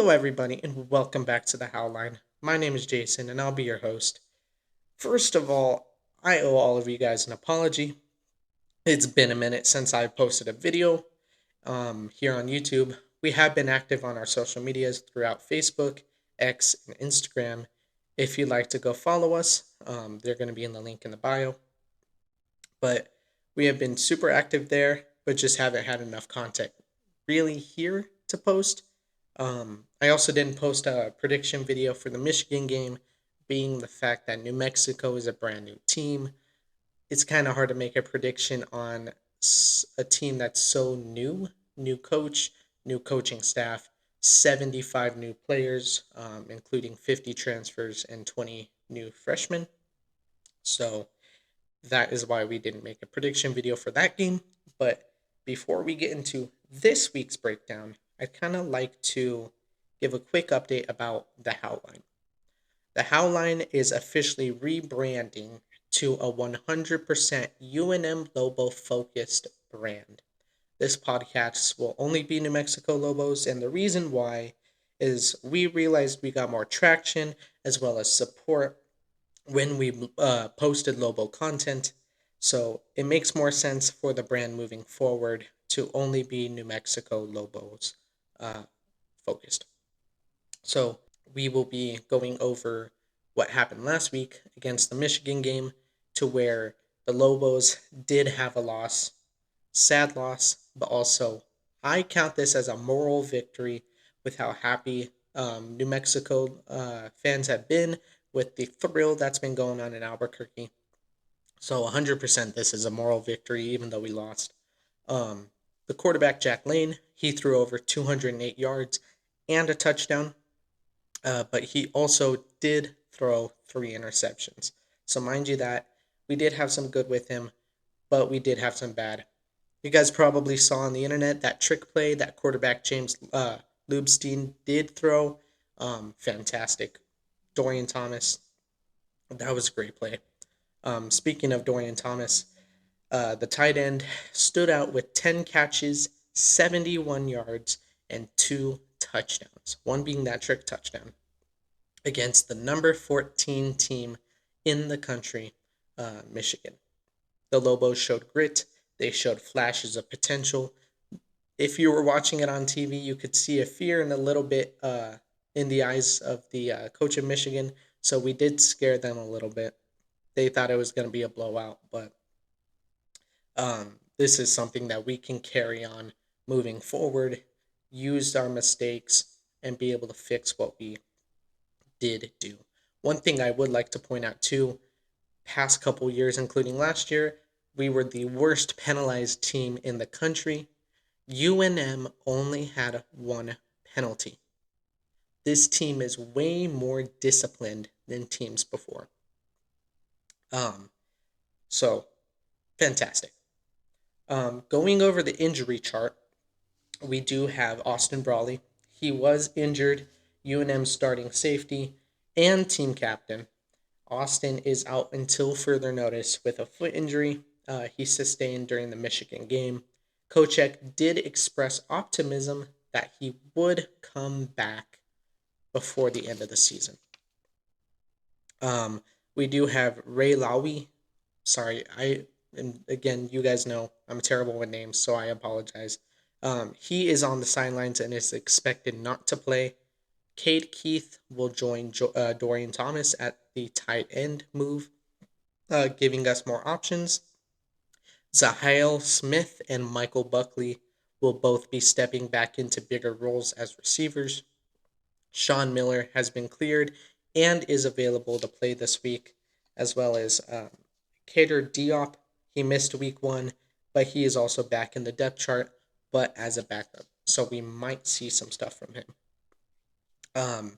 Hello, everybody, and welcome back to the Howl Line. My name is Jason, and I'll be your host. First of all, I owe all of you guys an apology. It's been a minute since I posted a video here on YouTube. We have been active on our social medias throughout Facebook, X, and Instagram. If you'd like to go follow us, they're going to be in the link in the bio. But we have been super active there, but just haven't had enough content really here to post. I also didn't post a prediction video for the Michigan game, being the fact that New Mexico is a brand new team. It's kind of hard to make a prediction on a team that's so new coach, new coaching staff, 75 new players, including 50 transfers and 20 new freshmen. So that is why we didn't make a prediction video for that game. But before we get into this week's breakdown, I'd kind of like to give a quick update about the Howl Line. The Howl Line is officially rebranding to a 100% UNM Lobo focused brand. This podcast will only be New Mexico Lobos, and the reason why is we realized we got more traction as well as support when we posted Lobo content. So it makes more sense for the brand moving forward to only be New Mexico Lobos uh, focused. So we will be going over what happened last week against the Michigan game, to where the Lobos did have a loss, sad loss, but also I count this as a moral victory with how happy New Mexico fans have been with the thrill that's been going on in Albuquerque. So 100% this is a moral victory, even though we lost. The quarterback, Jack Lane, he threw over 208 yards and a touchdown, but he also did throw 3 interceptions. So mind you that we did have some good with him, but we did have some bad. You guys probably saw on the internet that trick play that quarterback James Lubstein did throw. Fantastic. Dorian Thomas, that was a great play. Speaking of Dorian Thomas, the tight end stood out with 10 catches, 71 yards, and 2 touchdowns, one being that trick touchdown, against the number 14 team in the country, Michigan. The Lobos showed grit, they showed flashes of potential. If you were watching it on TV, you could see a fear and a little bit in the eyes of the coach of Michigan. So we did scare them a little bit. They thought it was going to be a blowout, but this is something that we can carry on moving forward, use our mistakes, and be able to fix what we did do. One thing I would like to point out too, past couple years, including last year, we were the worst penalized team in the country. UNM only had one penalty. This team is way more disciplined than teams before. Um, so fantastic. Going over the injury chart, we do have Austin Brawley. He was injured, UNM starting safety and team captain. Austin is out until further notice with a foot injury he sustained during the Michigan game. Coach Eck did express optimism that he would come back before the end of the season. We do have Ray Lowy. Sorry, and again, you guys know I'm terrible with names, so I apologize. He is on the sidelines and is expected not to play. Cade Keith will join Dorian Thomas at the tight end move, giving us more options. Zahail Smith and Michael Buckley will both be stepping back into bigger roles as receivers. Sean Miller has been cleared and is available to play this week, as well as Kader Diop. He missed week 1, but he is also back in the depth chart, but as a backup. So we might see some stuff from him.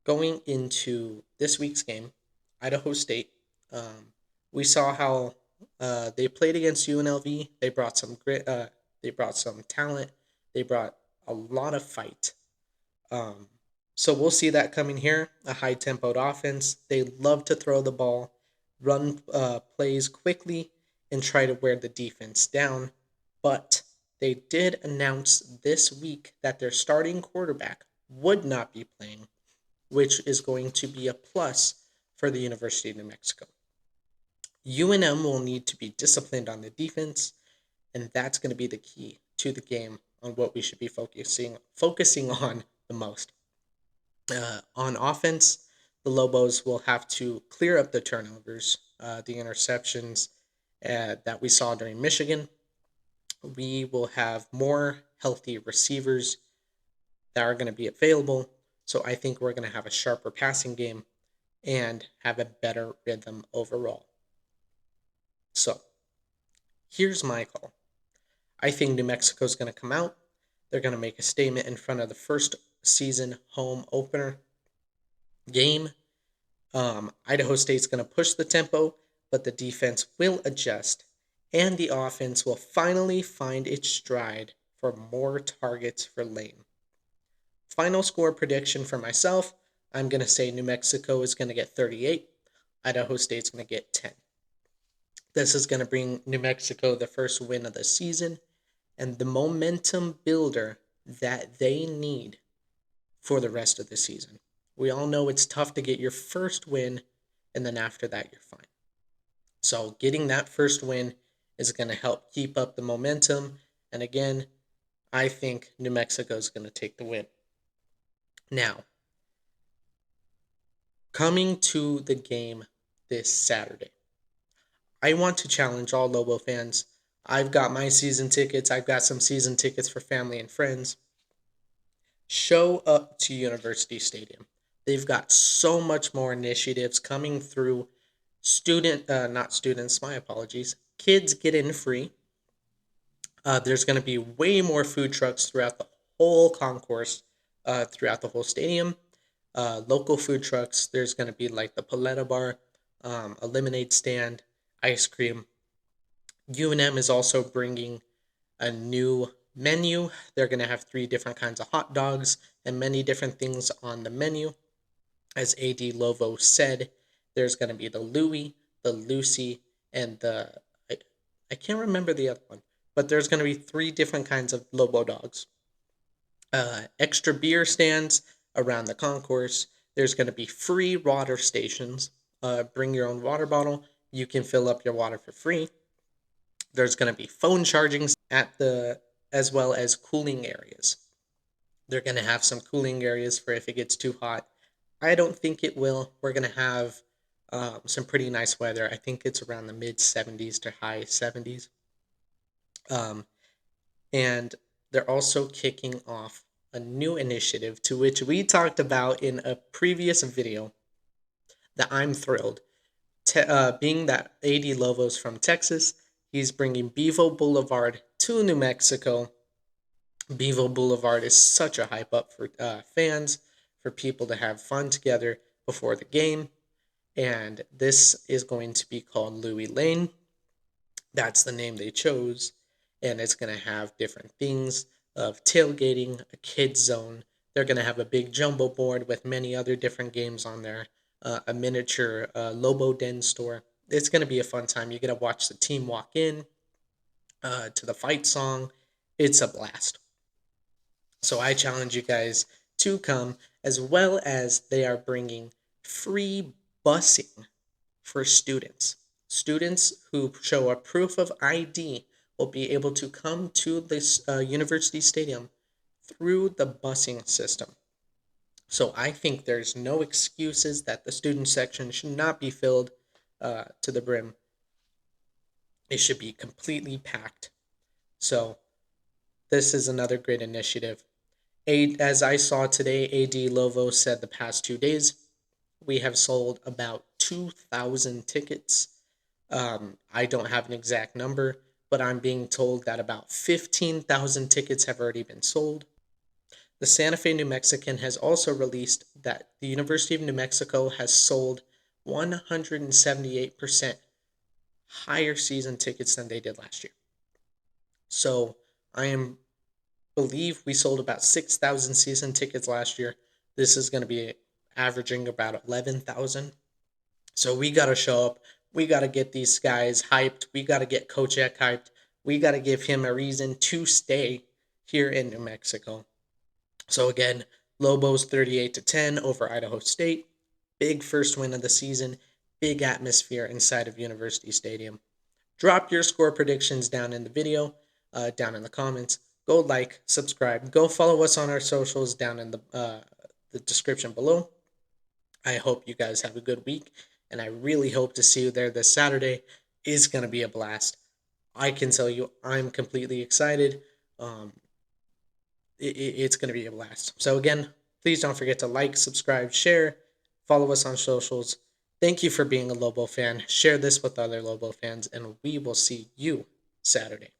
Going into this week's game, Idaho State, we saw how they played against UNLV. They brought some grit. They brought some talent. They brought a lot of fight. Um, so we'll see that coming here. A high-tempoed offense. They love to throw the ball, run plays quickly, and try to wear the defense down. But they did announce this week that their starting quarterback, would not be playing, which is going to be a plus for the University of New Mexico. UNM will need to be disciplined on the defense, and that's going to be the key to the game on what we should be focusing on the most. On offense, the Lobos will have to clear up the turnovers, the interceptions that we saw during Michigan. We will have more healthy receivers that are going to be available. So I think we're going to have a sharper passing game and have a better rhythm overall. So here's my call. I think New Mexico is going to come out. They're going to make a statement in front of the first season home opener game. Idaho State's going to push the tempo, but the defense will adjust, and the offense will finally find its stride for more targets for Lane. Final score prediction for myself, I'm going to say New Mexico is going to get 38. Idaho State's going to get 10. This is going to bring New Mexico the first win of the season and the momentum builder that they need for the rest of the season. We all know it's tough to get your first win, and then after that, you're fine. So getting that first win is going to help keep up the momentum. And again, I think New Mexico is going to take the win. Now, coming to the game this Saturday, I want to challenge all Lobo fans. I've got my season tickets. I've got some season tickets for family and friends. Show up to University Stadium. They've got so much more initiatives coming through. Not students, my apologies. Kids get in free. There's going to be way more food trucks throughout the whole concourse, throughout the whole stadium. Local food trucks, there's going to be like the Paletta Bar, a lemonade stand, ice cream. UNM is also bringing a new menu. They're going to have 3 different kinds of hot dogs and many different things on the menu. As AD Lovo said, there's going to be the Louie, the Lucy, and I can't remember the other one, but there's going to be 3 different kinds of Lobo dogs. Extra beer stands around the concourse. There's going to be free water stations. Bring your own water bottle. You can fill up your water for free. There's going to be phone charging as well as cooling areas. They're going to have some cooling areas for if it gets too hot. I don't think it will. We're going to have some pretty nice weather. I think it's around the mid 70s to high 70s. And they're also kicking off a new initiative to which we talked about in a previous video that I'm thrilled. Being that AD Lovo's from Texas, he's bringing Bevo Boulevard to New Mexico. Bevo Boulevard is such a hype up for fans, for people to have fun together before the game. And this is going to be called Louis Lane. That's the name they chose. And it's going to have different things of tailgating, a kids zone. They're going to have a big jumbo board with many other different games on there, a miniature Lobo Den store. It's going to be a fun time. You're going to watch the team walk in to the fight song. It's a blast. So I challenge you guys to come, as well as they are bringing free busing for students. Students who show a proof of ID will be able to come to this university stadium through the busing system. So I think there's no excuses that the student section should not be filled to the brim. It should be completely packed. So this is another great initiative. As I saw today, AD Lovo said the past 2 days, we have sold about 2,000 tickets. I don't have an exact number, but I'm being told that about 15,000 tickets have already been sold. The Santa Fe New Mexican has also released that the University of New Mexico has sold 178% higher season tickets than they did last year. So believe we sold about 6,000 season tickets last year. This is going to be averaging about 11,000. So we got to show up. We got to get these guys hyped. We got to get Coach Eck hyped. We got to give him a reason to stay here in New Mexico. So again, Lobos 38-10 over Idaho State. Big first win of the season. Big atmosphere inside of University Stadium. Drop your score predictions down in the video, down in the comments. Go like, subscribe. Go follow us on our socials down in the description below. I hope you guys have a good week, and I really hope to see you there this Saturday. It's going to be a blast. I can tell you, I'm completely excited. Um, it's going to be a blast. So, again, please don't forget to like, subscribe, share, follow us on socials. Thank you for being a Lobo fan. Share this with other Lobo fans, and we will see you Saturday.